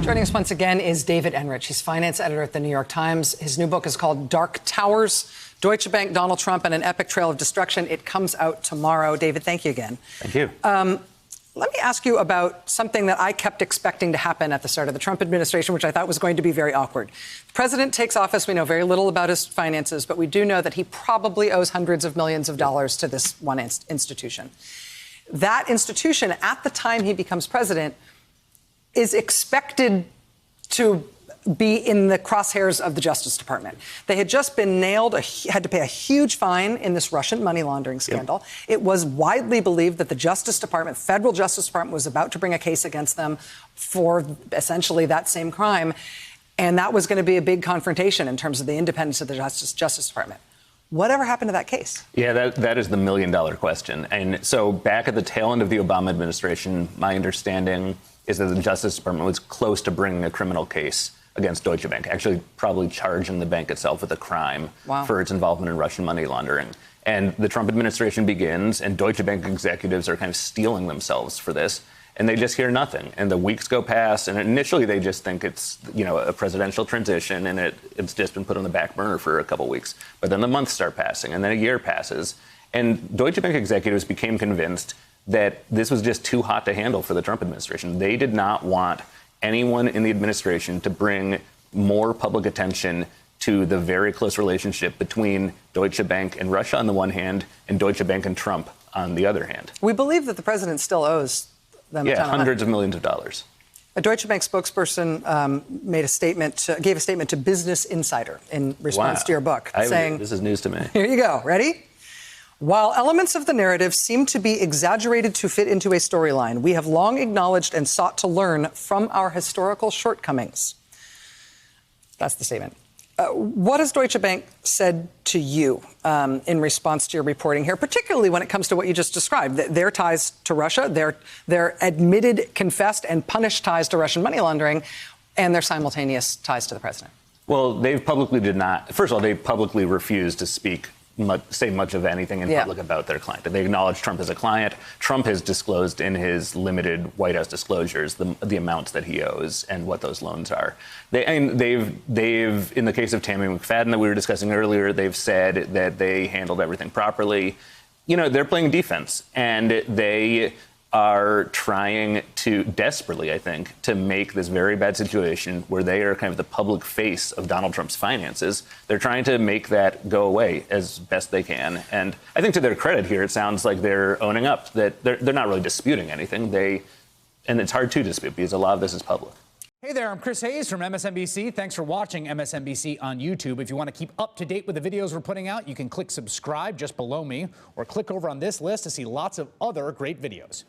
Joining us once again is David Enrich. He's finance editor at the New York Times. His new book is called Dark Towers, Deutsche Bank, Donald Trump, and an Epic Trail of Destruction. It comes out tomorrow. David, thank you again. Thank you. Let me ask you about something that I kept expecting to happen at the start of the Trump administration, which I thought was going to be very awkward. The president takes office. We know very little about his finances, but we do know that he probably owes hundreds of millions of dollars to this one institution. That institution, at the time he becomes president, is expected to be in the crosshairs of the Justice Department. They had just been nailed, had to pay a huge fine in this Russian money laundering scandal. Yep. It was widely believed that the Justice Department, federal Justice Department, was about to bring a case against them for essentially that same crime. And that was going to be a big confrontation in terms of the independence of the Justice Department. Whatever happened to that case? Yeah, that is the million-dollar question. And so back at the tail end of the Obama administration, my understanding is that the Justice Department was close to bringing a criminal case against Deutsche Bank, actually probably charging the bank itself with a crime for its involvement in Russian money laundering. And the Trump administration begins, and Deutsche Bank executives are kind of steeling themselves for this, and they just hear nothing. And the weeks go past, and initially they just think it's, a presidential transition, and it's just been put on the back burner for a couple weeks. But then the months start passing, and then a year passes, and Deutsche Bank executives became convinced that this was just too hot to handle for the Trump administration. They did not want anyone in the administration to bring more public attention to the very close relationship between Deutsche Bank and Russia on the one hand and Deutsche Bank and Trump on the other hand. We believe that the president still owes them hundreds of millions of dollars. A Deutsche Bank spokesperson gave a statement to Business Insider in response to your book, saying, this is news to me. Here you go. Ready? While elements of the narrative seem to be exaggerated to fit into a storyline, we have long acknowledged and sought to learn from our historical shortcomings. That's the statement. What has Deutsche Bank said to you in response to your reporting here, particularly when it comes to what you just described, their ties to Russia, their admitted, confessed, and punished ties to Russian money laundering, and their simultaneous ties to the president? Well, they publicly did not. First of all, they publicly refused to say much of anything in public about their client. They acknowledge Trump as a client. Trump has disclosed in his limited White House disclosures the amounts that he owes and what those loans are. They've in the case of Tammy McFadden that we were discussing earlier, they've said that they handled everything properly. They're playing defense, and they are trying to desperately, I think, to make this very bad situation where they are kind of the public face of Donald Trump's finances. They're trying to make that go away as best they can. And I think to their credit here, it sounds like they're owning up that they're not really disputing anything. And it's hard to dispute because a lot of this is public. Hey there, I'm Chris Hayes from MSNBC. Thanks for watching MSNBC on YouTube. If you want to keep up to date with the videos we're putting out, you can click subscribe just below me or click over on this list to see lots of other great videos.